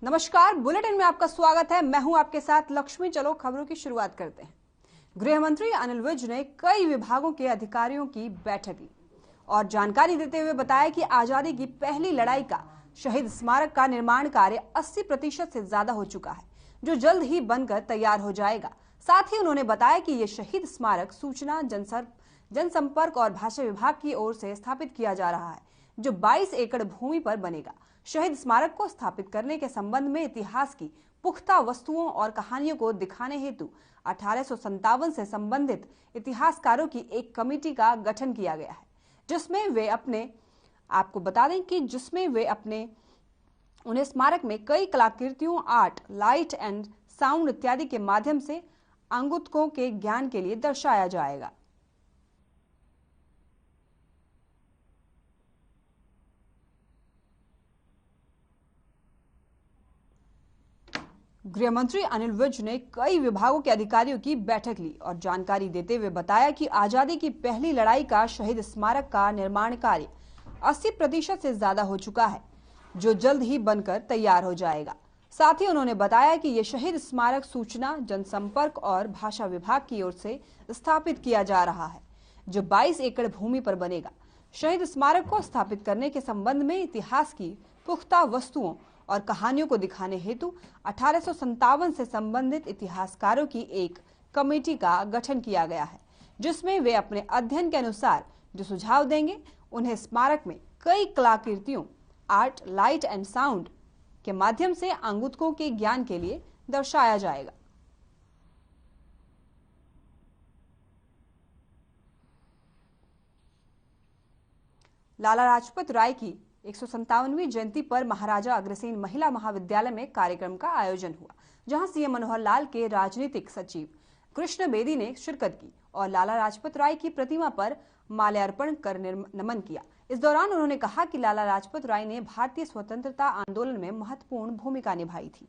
नमस्कार, बुलेटिन में आपका स्वागत है। मैं हूं आपके साथ लक्ष्मी। चलो खबरों की शुरुआत करते हैं। गृह मंत्री अनिल विज ने कई विभागों के अधिकारियों की बैठक ली और जानकारी देते हुए बताया कि आजादी की पहली लड़ाई का शहीद स्मारक का निर्माण कार्य 80% से ज्यादा हो चुका है, जो जल्द ही बनकर तैयार हो जाएगा। साथ ही उन्होंने बताया कि ये शहीद स्मारक सूचना, जनसंपर्क और भाषा विभाग की ओर से स्थापित किया जा रहा है, जो 22 एकड़ भूमि पर बनेगा। शहीद स्मारक को स्थापित करने के संबंध में इतिहास की पुख्ता वस्तुओं और कहानियों को दिखाने हेतु 1857 से संबंधित इतिहासकारों की एक कमेटी का गठन किया गया है, जिसमें वे उन्हें स्मारक में कई कलाकृतियों, आर्ट, लाइट एंड साउंड इत्यादि के माध्यम से आगंतुकों के ज्ञान के लिए दर्शाया जाएगा। गृह मंत्री अनिल विज ने कई विभागों के अधिकारियों की बैठक ली और जानकारी देते हुए बताया कि आजादी की पहली लड़ाई का शहीद स्मारक का निर्माण कार्य 80% से ज्यादा हो चुका है, जो जल्द ही बनकर तैयार हो जाएगा। साथ ही उन्होंने बताया कि यह शहीद स्मारक सूचना, जनसंपर्क और भाषा विभाग की ओर से स्थापित किया जा रहा है, जो 22 एकड़ भूमि पर बनेगा। शहीद स्मारक को स्थापित करने के संबंध में इतिहास की पुख्ता वस्तुओं और कहानियों को दिखाने हेतु 1857 से संबंधित इतिहासकारों की एक कमेटी का गठन किया गया है, जिसमें वे अपने अध्ययन के अनुसार जो सुझाव देंगे, उन्हें स्मारक में कई कलाकृतियों, आर्ट, लाइट एंड साउंड के माध्यम से आगंतुकों के ज्ञान के लिए दर्शाया जाएगा। लाला लाजपत राय की 157वीं जयंती पर महाराजा अग्रसेन महिला महाविद्यालय में कार्यक्रम का आयोजन हुआ, जहां सीएम मनोहर लाल के राजनीतिक सचिव कृष्ण बेदी ने शिरकत की और लाला लाजपत राय की प्रतिमा पर माल्यार्पण कर नमन किया। इस दौरान उन्होंने कहा कि लाला लाजपत राय ने भारतीय स्वतंत्रता आंदोलन में महत्वपूर्ण भूमिका निभाई थी।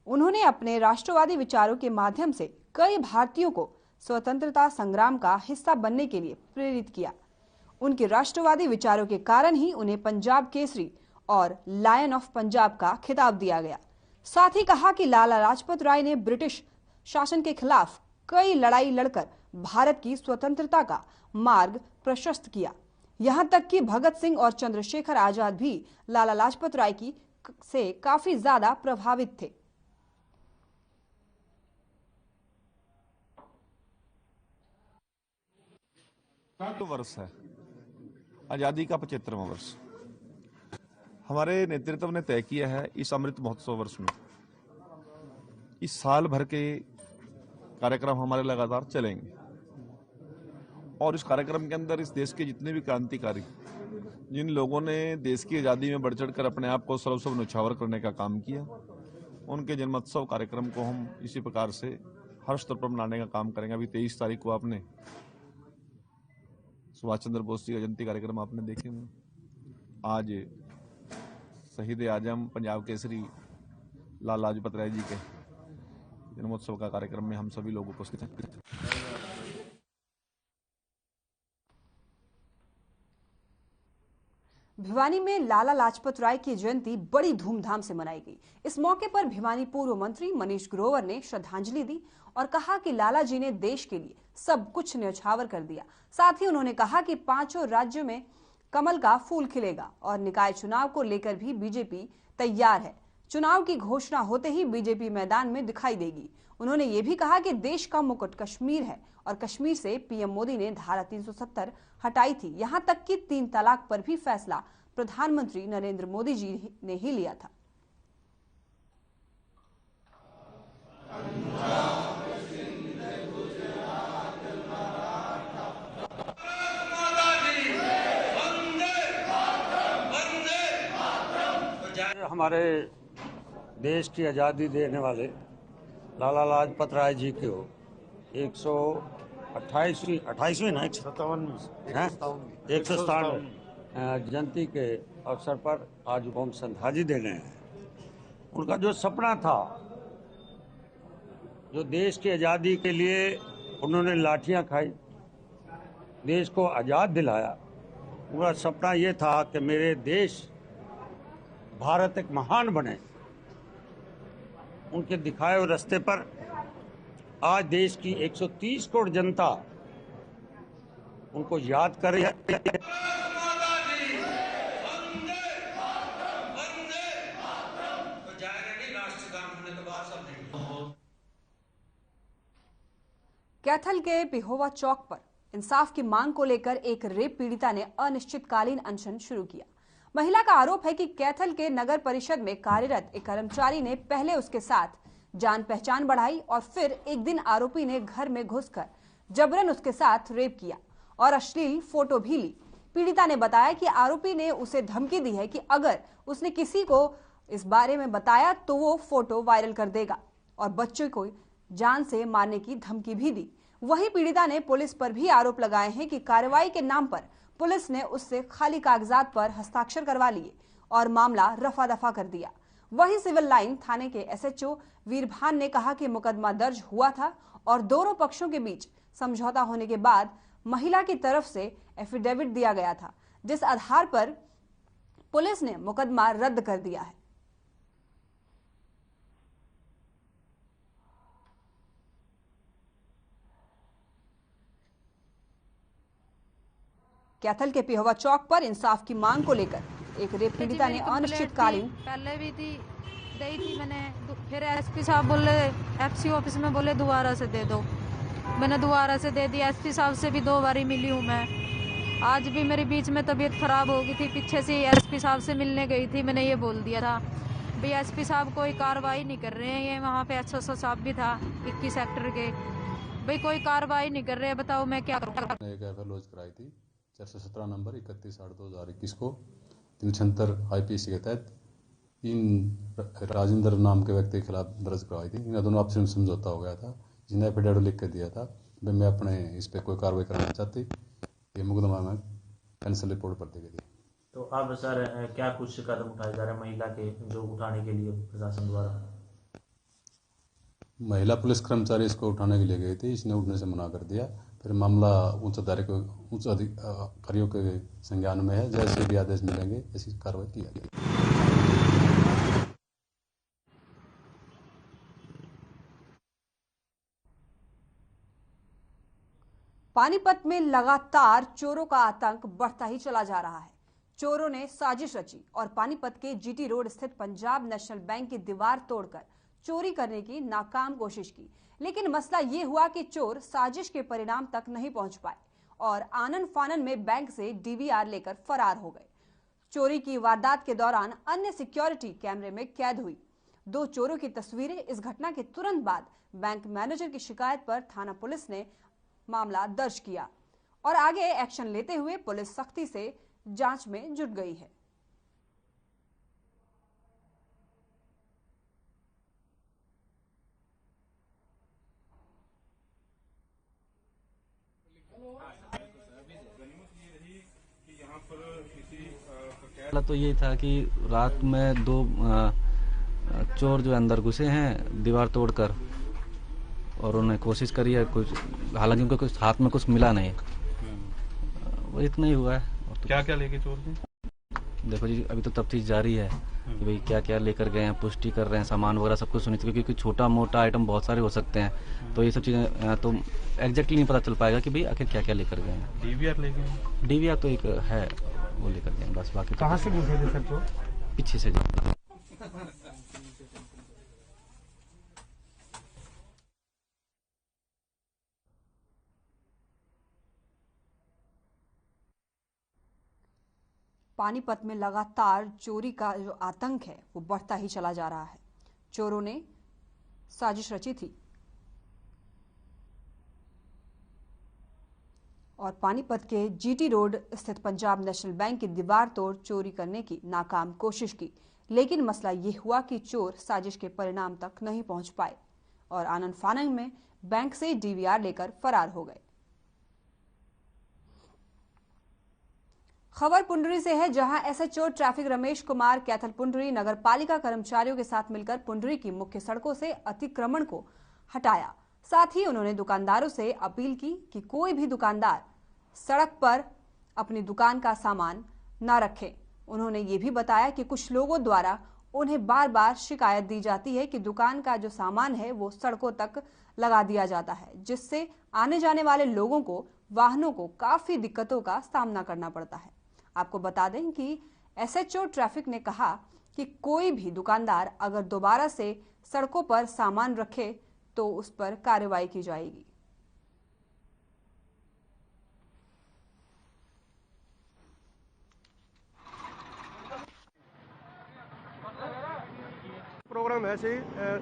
उन्होंने अपने राष्ट्रवादी विचारों के माध्यम से कई भारतीयों को स्वतंत्रता संग्राम का हिस्सा बनने के लिए प्रेरित किया। उनके राष्ट्रवादी विचारों के कारण ही उन्हें पंजाब केसरी और लायन ऑफ पंजाब का खिताब दिया गया। साथ ही कहा कि लाला लाजपत राय ने ब्रिटिश शासन के खिलाफ कई लड़ाई लड़कर भारत की स्वतंत्रता का मार्ग प्रशस्त किया। यहां तक कि भगत सिंह और चंद्रशेखर आजाद भी लाला लाजपत राय से काफी ज्यादा प्रभावित थे। वर्ष है आजादी का 75वां वर्ष। हमारे नेतृत्व ने तय किया है इस अमृत महोत्सव वर्ष में इस साल भर के कार्यक्रम हमारे लगातार चलेंगे और इस कार्यक्रम के अंदर इस देश के जितने भी क्रांतिकारी, जिन लोगों ने देश की आजादी में बढ़ चढ़कर अपने आप को सर्वस्व न्यौछावर करने का काम किया, उनके जन्मोत्सव कार्यक्रम को हम इसी प्रकार से हर स्तर पर मनाने का काम करेंगे। अभी 23 तारीख को आपने सुभाष चंद्र बोस जी का जयंती कार्यक्रम आपने देखे होंगे। आज शहीद आजम पंजाब केसरी लाला लाजपत राय जी के जन्मोत्सव का कार्यक्रम में हम सभी लोग उपस्थित हैं। भिवानी में लाला लाजपत राय की जयंती बड़ी धूमधाम से मनाई गई। इस मौके पर भिवानी पूर्व मंत्री मनीष ग्रोवर ने श्रद्धांजलि दी और कहा कि लाला जी ने देश के लिए सब कुछ न्यौछावर कर दिया। साथ ही उन्होंने कहा कि 5 राज्यों में कमल का फूल खिलेगा और निकाय चुनाव को लेकर भी बीजेपी तैयार है। चुनाव की घोषणा होते ही बीजेपी मैदान में दिखाई देगी। उन्होंने ये भी कहा कि देश का मुकुट कश्मीर है और कश्मीर से पीएम मोदी ने धारा 370 हटाई थी। यहां तक कि 3 तलाक पर भी फैसला प्रधानमंत्री नरेंद्र मोदी जी ने ही लिया था। हमारे देश की आज़ादी देने वाले लाला लाजपत राय जी को 127वीं ना 157 जयंती के अवसर पर आज हम श्रद्धांजलि दे रहे हैं। उनका जो सपना था, जो देश की आज़ादी के लिए उन्होंने लाठियां खाई, देश को आज़ाद दिलाया, उनका सपना ये था कि मेरे देश भारत एक महान बने उनके दिखाए हुए रास्ते पर आज देश की 130 करोड़ जनता उनको याद कर रही है। कैथल के पिहोवा चौक पर इंसाफ की मांग को लेकर एक रेप पीड़िता ने अनिश्चितकालीन अनशन शुरू किया। महिला का आरोप है कि कैथल के नगर परिषद में कार्यरत एक कर्मचारी ने पहले उसके साथ जान पहचान बढ़ाई और फिर एक दिन आरोपी ने घर में घुसकर जबरन उसके साथ रेप किया और अश्लील फोटो भी ली। पीड़िता ने बताया कि आरोपी ने उसे धमकी दी है कि अगर उसने किसी को इस बारे में बताया तो वो फोटो वायरल कर देगा और बच्चों को जान से मारने की धमकी भी दी। वहीं पीड़िता ने पुलिस पर भी आरोप लगाए हैं कि कार्रवाई के नाम पर पुलिस ने उससे खाली कागजात पर हस्ताक्षर करवा लिए और मामला रफा दफा कर दिया। वहीं सिविल लाइन थाने के एसएचओ वीरभान ने कहा कि मुकदमा दर्ज हुआ था और दोनों पक्षों के बीच समझौता होने के बाद महिला की तरफ से एफिडेविट दिया गया था, जिस आधार पर पुलिस ने मुकदमा रद्द कर दिया है। कैथल के पिहोवा चौक पर इंसाफ की मांग को लेकर एक रेप पीड़िता ने अनिश्चितकालीन पहले भी दी थी मैंने, फिर एसपी साहब बोले, एफसी ऑफिस में बोले दोबारा से दे दो। मैंने दोबारा से दे दी। एसपी साहब से भी 2 बारी मिली हूँ मैं। आज भी मेरे बीच में तबीयत खराब हो गई थी, पीछे से एसपी साहब से मिलने गई थी। मैंने ये बोल दिया था भाई एसपी साहब कोई कार्रवाई नहीं कर रहे हैं। ये वहाँ पे एसएसओ साहब भी था 21 सेक्टर के, भाई कोई कार्रवाई नहीं कर रहे, बताओ मैं क्या करूँ। एक एफआईआर लॉन्च कराई थी 417 नंबर 31/8/2021 को 376 IPC के तहत इन राजेंद्र नाम के व्यक्ति के खिलाफ दर्ज करवाई थी। इन दोनों आपस में समझौता हो गया था, जिन्हें एफिडेविट लिख के दिया था भाई मैं अपने इस पे कोई कार्रवाई करना चाहती, ये मुकदमा में कैंसिल रिपोर्ट कर दी गई। तो अब सर क्या कुछ कदम उठाए जा रहे हैं महिला के जो उठाने के लिए प्रशासन द्वारा? महिला पुलिस कर्मचारी इसको उठाने के लिए गई थी, इसने उठने से मना कर दिया। फिर मामला उच्च अधिकारियों के संज्ञान में है, जैसे भी आदेश मिलेंगे ऐसी कार्रवाई की जाएगी। पानीपत में लगातार चोरों का आतंक बढ़ता ही चला जा रहा है। चोरों ने साजिश रची और पानीपत के जीटी रोड स्थित पंजाब नेशनल बैंक की दीवार तोड़कर चोरी करने की नाकाम कोशिश की, लेकिन मसला ये हुआ कि चोर साजिश के परिणाम तक नहीं पहुंच पाए और आनन फानन में बैंक से डीवीआर लेकर फरार हो गए। चोरी की वारदात के दौरान अन्य सिक्योरिटी कैमरे में कैद हुई। 2 चोरों की तस्वीरें। इस घटना के तुरंत बाद बैंक मैनेजर की शिकायत पर थाना पुलिस ने मामला दर्ज किया और आगे एक्शन लेते हुए पुलिस सख्ती से जांच में जुट गई है। तो ये था कि रात में 2 चोर जो अंदर घुसे हैं दीवार तोड़कर और उन्होंने कोशिश करी है कुछ, हालांकि उनको कुछ हाथ में कुछ मिला नहीं, वो इतना ही हुआ है। तो क्या क्या लेके चोर थे? देखो जी अभी तो तफ्तीश जारी है कि भाई क्या क्या लेकर गए हैं, पुष्टि कर रहे हैं, सामान वगैरह सब कुछ सुनिश्चित, क्योंकि छोटा मोटा आइटम बहुत सारे हो सकते हैं, तो ये सब चीज़ें तो एग्जैक्टली नहीं पता चल पाएगा कि भाई आखिर क्या क्या लेकर गए हैं। डीवीआर लेके गए? डीवीआर तो एक है वो लेकर गए बस, बाकी कहाँ से घुसे थे सर चोर? पीछे से। पानीपत में लगातार चोरी का जो आतंक है वो बढ़ता ही चला जा रहा है। चोरों ने साजिश रची थी और पानीपत के जीटी रोड स्थित पंजाब नेशनल बैंक की दीवार तोड़ चोरी करने की नाकाम कोशिश की, लेकिन मसला ये हुआ कि चोर साजिश के परिणाम तक नहीं पहुंच पाए और आनन फानन में बैंक से डीवीआर लेकर फरार हो गए। खबर पुंडरी से है, जहां एसएचओ ट्रैफिक रमेश कुमार कैथल पुंडरी नगर पालिका कर्मचारियों के साथ मिलकर पुंडरी की मुख्य सड़कों से अतिक्रमण को हटाया। साथ ही उन्होंने दुकानदारों से अपील की कि कोई भी दुकानदार सड़क पर अपनी दुकान का सामान न रखे। उन्होंने ये भी बताया कि कुछ लोगों द्वारा उन्हें बार बार शिकायत दी जाती है कि दुकान का जो सामान है वो सड़कों तक लगा दिया जाता है, जिससे आने जाने वाले लोगों को, वाहनों को काफी दिक्कतों का सामना करना पड़ता है। आपको बता दें कि एसएचओ ट्रैफिक ने कहा कि कोई भी दुकानदार अगर दोबारा से सड़कों पर सामान रखे तो उस पर कार्रवाई की जाएगी। प्रोग्राम है ऐसे ही।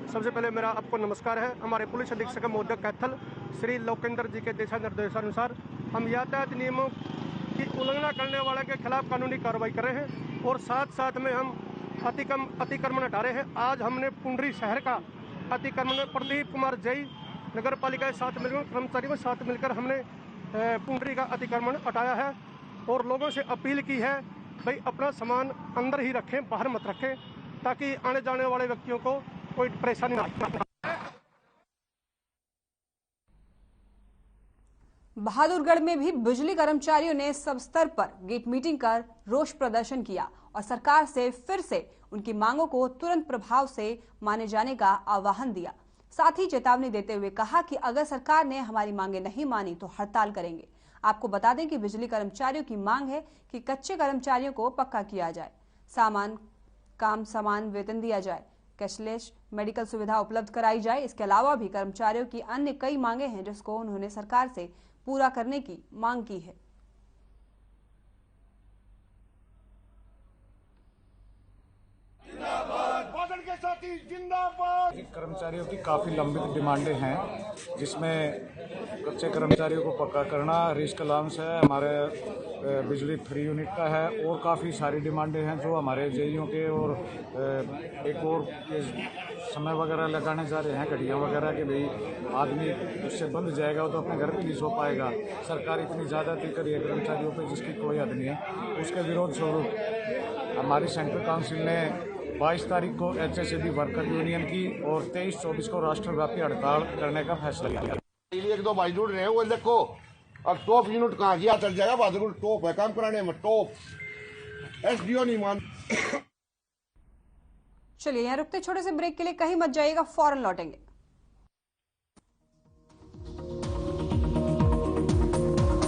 सबसे पहले मेरा आपको नमस्कार है। हमारे पुलिस अधीक्षक महोदय कैथल श्री लोकेंद्र जी के दिशा निर्देशानुसार हम यातायात नियमों की उल्लंघना करने वाले के खिलाफ कानूनी कार्रवाई कर रहे हैं और साथ साथ में हम अतिक्रमण हटा रहे हैं। आज हमने पुंडरी शहर का अतिक्रमण प्रदीप कुमार जई नगर पालिका के साथ मिलकर, कर्मचारियों के साथ मिलकर हमने पुंडरी का अतिक्रमण हटाया है और लोगों से अपील की है भाई अपना सामान अंदर ही रखें, बाहर मत रखें, ताकि आने जाने वाले व्यक्तियों को कोई परेशानी ना हो। बहादुरगढ़ में भी बिजली कर्मचारियों ने सब स्तर पर गेट मीटिंग कर रोष प्रदर्शन किया और सरकार से फिर से उनकी मांगों को तुरंत प्रभाव से माने जाने का आह्वान दिया। साथ ही चेतावनी देते हुए कहा कि अगर सरकार ने हमारी मांगे नहीं मानी तो हड़ताल करेंगे। आपको बता दें कि बिजली कर्मचारियों की मांग है कि कच्चे कर्मचारियों को पक्का किया जाए, समान वेतन दिया जाए, कैशलेस मेडिकल सुविधा उपलब्ध कराई जाए। इसके अलावा भी कर्मचारियों की अन्य कई मांगे हैं जिसको उन्होंने सरकार से पूरा करने की मांग की है। कर्मचारियों की काफ़ी लंबित डिमांडें हैं, जिसमें कच्चे कर्मचारियों को पक्का करना, रिस्क अलाउंस है, हमारे बिजली फ्री यूनिट का है और काफ़ी सारी डिमांडें हैं जो हमारे जेईओ के और एक और समय वगैरह लगाने जा रहे हैं, घड़ियाँ वगैरह के भाई आदमी उससे बंध जाएगा तो अपने घर पे नहीं सो पाएगा। सरकार इतनी ज़्यादती करी है कर्मचारियों पे जिसकी कोई हद नहीं है। उसके विरोध स्वरूप हमारी सेंट्रल काउंसिल ने 22 तारीख को एचएसएबी वर्कर यूनियन की और 23-24 को राष्ट्रव्यापी हड़ताल करने का फैसला लिया। एक दो भाई जुड़ रहे हैं, वो देखो अब टॉप यूनिट कहाँ गया, चल जाएगा बहादुर टॉप है काम कराने में, टॉप एसडीओ नहीं मान। चलिए यहाँ रुकते छोटे से ब्रेक के लिए, कहीं मत जाइएगा, फौरन लौटेंगे।